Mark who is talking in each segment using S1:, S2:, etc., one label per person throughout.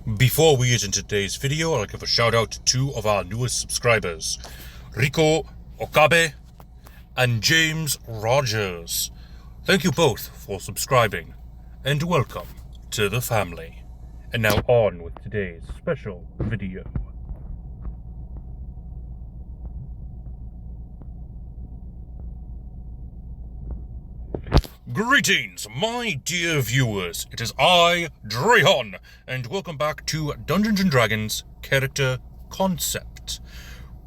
S1: Before we get into today's video, I'd like to give a shout out to two of our newest subscribers, Rico Okabe and James Rogers. Thank you both for subscribing, and welcome to the family. And now on with today's special video. Greetings, my dear viewers. It is I, Drayhon, and welcome back to Dungeons & Dragons Character Concept.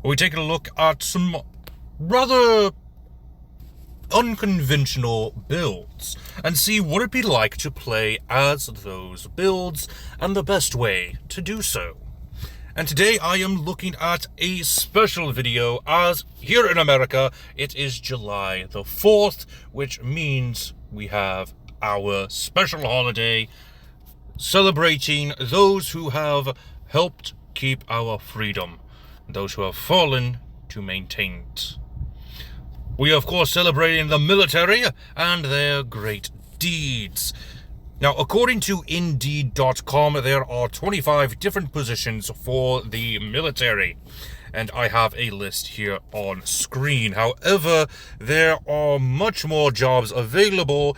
S1: We're taking a look at some rather unconventional builds and see what it'd be like to play as those builds and the best way to do so. And today I am looking at a special video, as here in America it is July the 4th, which means we have our special holiday celebrating those who have helped keep our freedom, those who have fallen to maintain it. We are of course celebrating the military and their great deeds. Now, according to Indeed.com, there are 25 different positions for the military, and I have a list here on screen. However, there are much more jobs available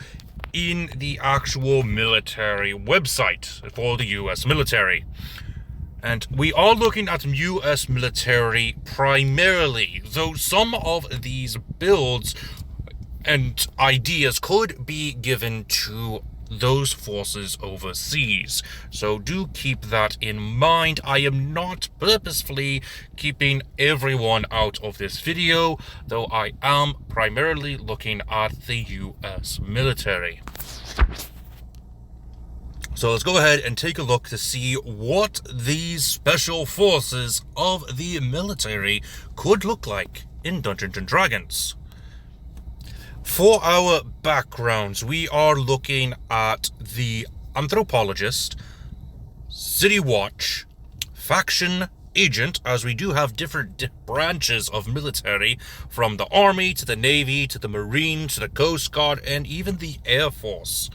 S1: in the actual military website for the U.S. military. And we are looking at U.S. military primarily, though some of these builds and ideas could be given to those forces overseas. So do keep that in mind. I am not purposefully keeping everyone out of this video, though I am primarily looking at the US military. So let's go ahead and take a look to see what these special forces of the military could look like in Dungeons & Dragons. For our backgrounds, we are looking at the Anthropologist, City Watch, Faction Agent, as we do have different branches of military, from the Army to the Navy to the Marine to the Coast Guard and even the Air Force.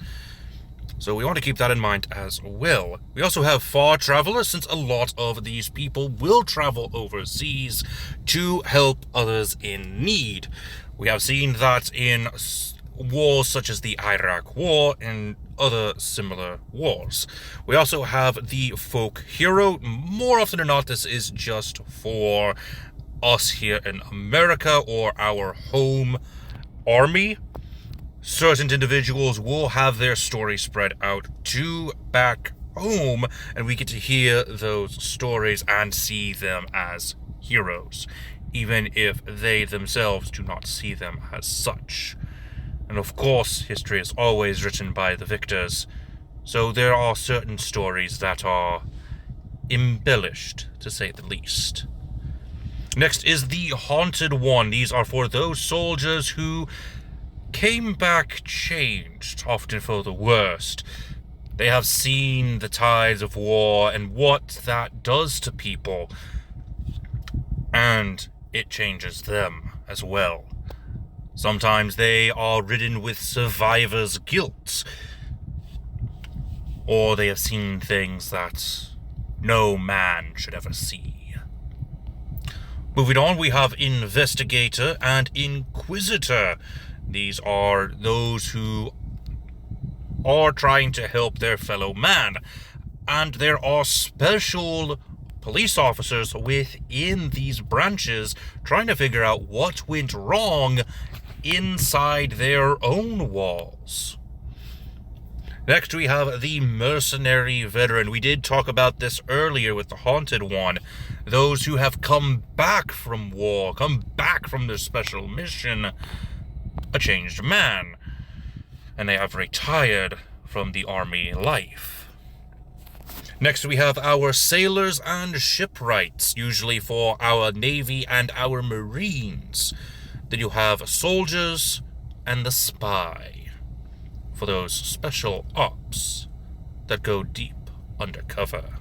S1: So we want to keep that in mind as well. We also have Far Traveler, since a lot of these people will travel overseas to help others in need. We have seen that in wars such as the Iraq War and other similar wars. We also have the Folk Hero. More often than not, this is just for us here in America or our home army. Certain individuals will have their story spread out to back home, and we get to hear those stories and see them as heroes, even if they themselves do not see them as such. And of course, history is always written by the victors, so there are certain stories that are embellished, to say the least. Next is the Haunted One. These are for those soldiers who came back changed, often for the worst. They have seen the tides of war and what that does to people, and it changes them as well. Sometimes they are ridden with survivor's guilt, or they have seen things that no man should ever see. Moving on, we have Investigator and Inquisitor. These are those who are trying to help their fellow man, and there are special police officers within these branches trying to figure out what went wrong inside their own walls. Next, we have the Mercenary Veteran. We did talk about this earlier with the Haunted One. Those who have come back from war, come back from their special mission, a changed man, and they have retired from the army life. Next, we have our Sailors and Shipwrights, usually for our Navy and our Marines. Then you have Soldiers and the Spy, for those special ops that go deep undercover.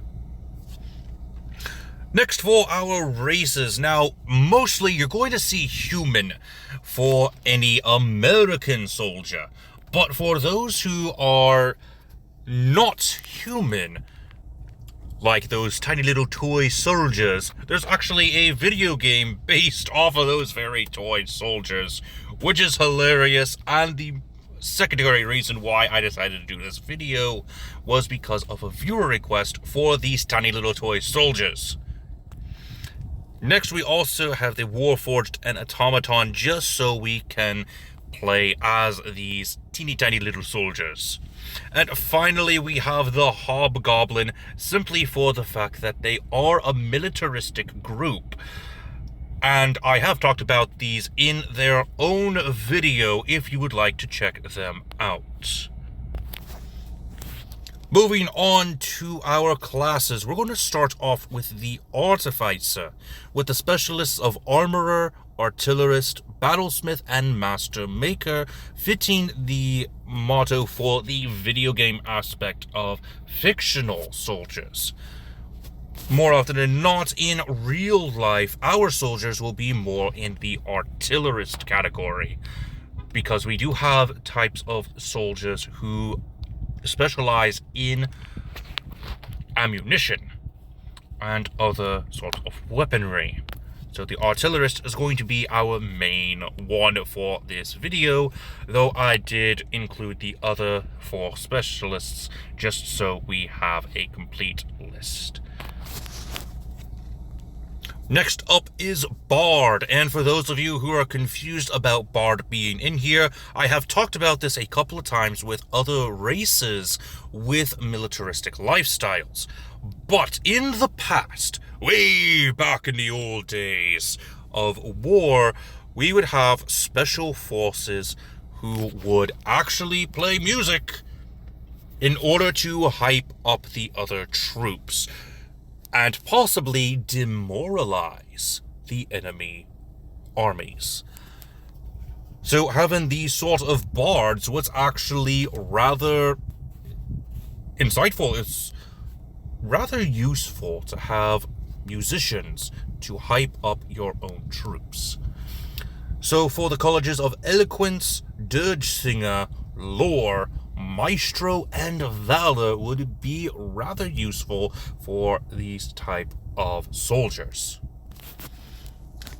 S1: Next, for our races. Now, mostly you're going to see human for any American soldier, but for those who are not human, like those tiny little toy soldiers. There's actually a video game based off of those very toy soldiers, which is hilarious. And the secondary reason why I decided to do this video was because of a viewer request for these tiny little toy soldiers. Next, we also have the Warforged and Automaton, just so we can play as these teeny tiny little soldiers. And finally, we have the Hobgoblin, simply for the fact that they are a militaristic group. And I have talked about these in their own video if you would like to check them out. Moving on to our classes, we're going to start off with the Artificer, with the specialists of Armorer, Artillerist, Battlesmith, and Master Maker, fitting the motto for the video game aspect of fictional soldiers. More often than not, in real life, our soldiers will be more in the Artillerist category, because we do have types of soldiers who specialize in ammunition and other sorts of weaponry. So the Artillerist is going to be our main one for this video, though I did include the other 4 specialists just so we have a complete list. Next up is Bard, and for those of you who are confused about Bard being in here, I have talked about this a couple of times with other races with militaristic lifestyles. But in the past, way back in the old days of war, we would have special forces who would actually play music in order to hype up the other troops and possibly demoralize the enemy armies. So having these sort of bards was actually rather insightful. It's rather useful to have musicians to hype up your own troops. So for the colleges of Eloquence, Dirge Singer, Lore, Maestro, and Valor would be rather useful for these type of soldiers.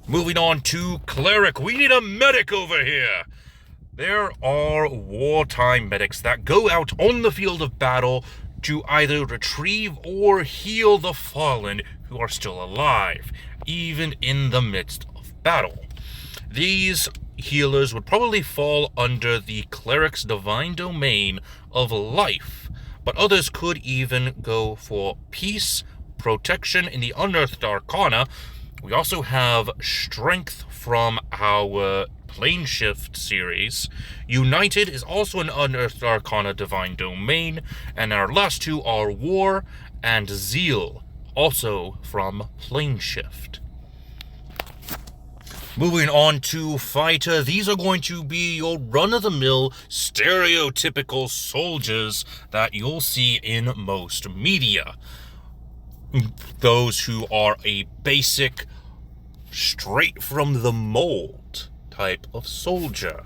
S1: Moving on to Cleric, we need a medic over here. There are wartime medics that go out on the field of battle to either retrieve or heal the fallen who are still alive, even in the midst of battle. These healers would probably fall under the Cleric's Divine Domain of Life, but others could even go for Peace, Protection in the Unearthed Arcana. We also have Strength from our Plane Shift series. United is also an Unearthed Arcana Divine Domain, and our last 2 are War and Zeal, also from Plane Shift. Moving on to Fighter, these are going to be your run-of-the-mill, stereotypical soldiers that you'll see in most media. Those who are a basic, straight-from-the-mold type of soldier.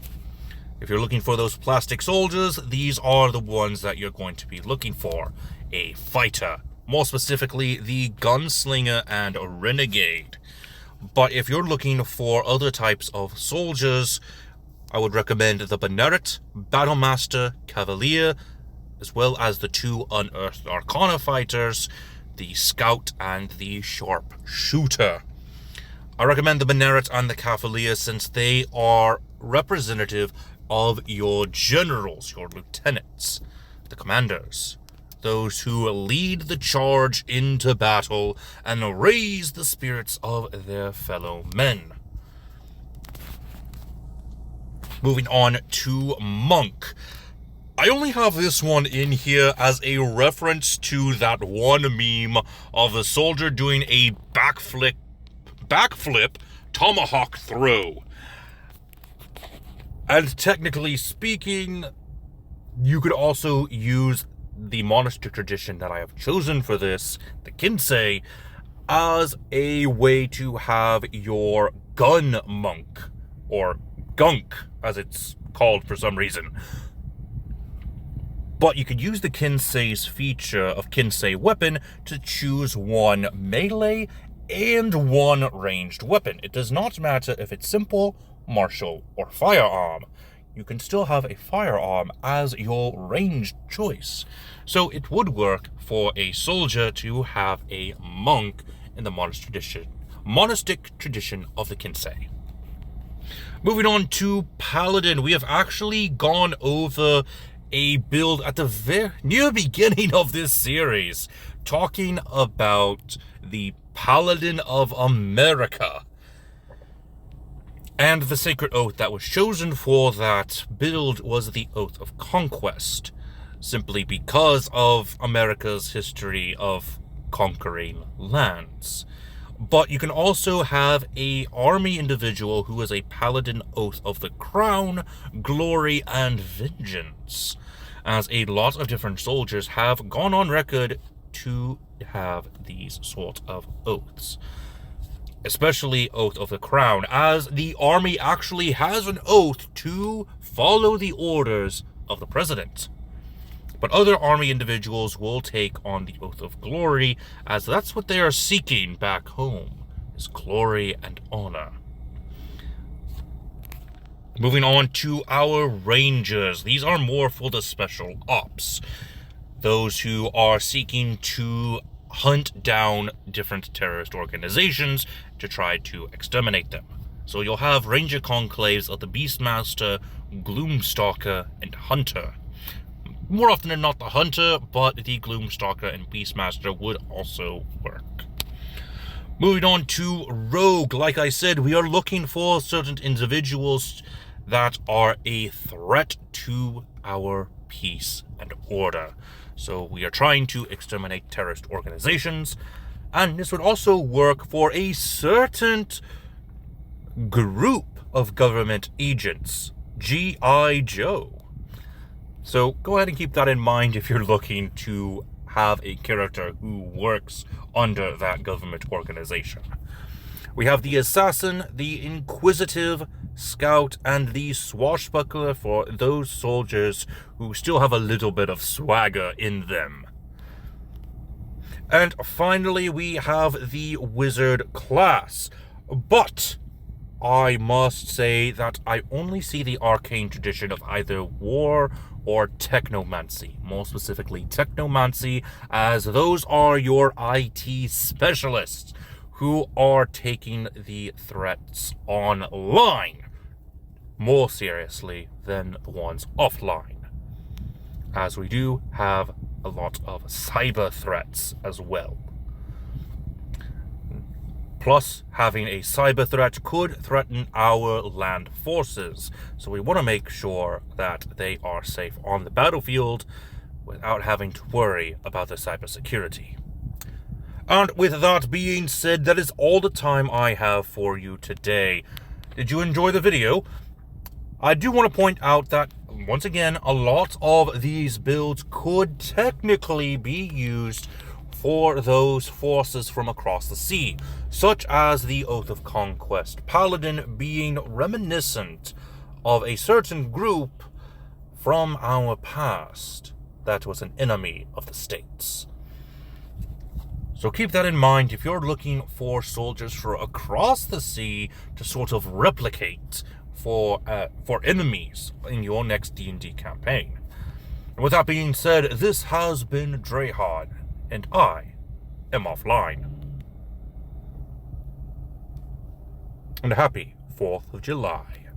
S1: If you're looking for those plastic soldiers, these are the ones that you're going to be looking for. A Fighter, more specifically the Gunslinger and Renegade. But if you're looking for other types of soldiers, I would recommend the Banneret, Battlemaster, Cavalier, as well as the 2 Unearthed Arcana fighters, the Scout and the Sharpshooter. I recommend the Banneret and the Cavalier since they are representative of your generals, your lieutenants, the commanders. Those who lead the charge into battle and raise the spirits of their fellow men. Moving on to Monk. I only have this one in here as a reference to that one meme of the soldier doing a backflip tomahawk throw. And technically speaking, you could also use the monastic tradition that I have chosen for this, the Kinsei, as a way to have your gun monk, or gunk as it's called for some reason, But you could use the Kinsei's feature of Kinsei weapon to choose one melee and one ranged weapon. It does not matter if it's simple, martial, or firearm. You can still have a firearm as your ranged choice. So it would work for a soldier to have a monk in the monastic tradition of the Kinsei. Moving on to Paladin, we have actually gone over a build at the very near beginning of this series, talking about the Paladin of America. And the sacred oath that was chosen for that build was the Oath of Conquest, simply because of America's history of conquering lands. But you can also have an army individual who is a Paladin Oath of the Crown, Glory, and Vengeance, as a lot of different soldiers have gone on record to have these sort of oaths. Especially Oath of the Crown, as the army actually has an oath to follow the orders of the president. But other army individuals will take on the Oath of Glory, as that's what they are seeking back home, is glory and honor. Moving on to our Rangers. These are more for the special ops. Those who are seeking to hunt down different terrorist organizations to try to exterminate them. So you'll have Ranger conclaves of the Beastmaster, Gloomstalker, and Hunter. More often than not the Hunter, but the Gloomstalker and Beastmaster would also work. Moving on to Rogue, like I said, we are looking for certain individuals that are a threat to our peace and order. So we are trying to exterminate terrorist organizations, and this would also work for a certain group of government agents, G.I. Joe. So go ahead and keep that in mind if you're looking to have a character who works under that government organization. We have the Assassin, the Inquisitive, Scout, and the Swashbuckler for those soldiers who still have a little bit of swagger in them. And finally, we have the Wizard class. But I must say that I only see the arcane tradition of either war or technomancy, more specifically technomancy, as those are your IT specialists who are taking the threats online more seriously than the ones offline, as we do have a lot of cyber threats as well. Plus, having a cyber threat could threaten our land forces, so we want to make sure that they are safe on the battlefield without having to worry about their cybersecurity. And with that being said, that is all the time I have for you today. Did you enjoy the video? I do want to point out that, once again, a lot of these builds could technically be used for those forces from across the sea, such as the Oath of Conquest Paladin being reminiscent of a certain group from our past that was an enemy of the states. So keep that in mind if you're looking for soldiers for across the sea to sort of replicate for enemies in your next D&D campaign. And with that being said, this has been Drehard, and I am offline. And happy 4th of July.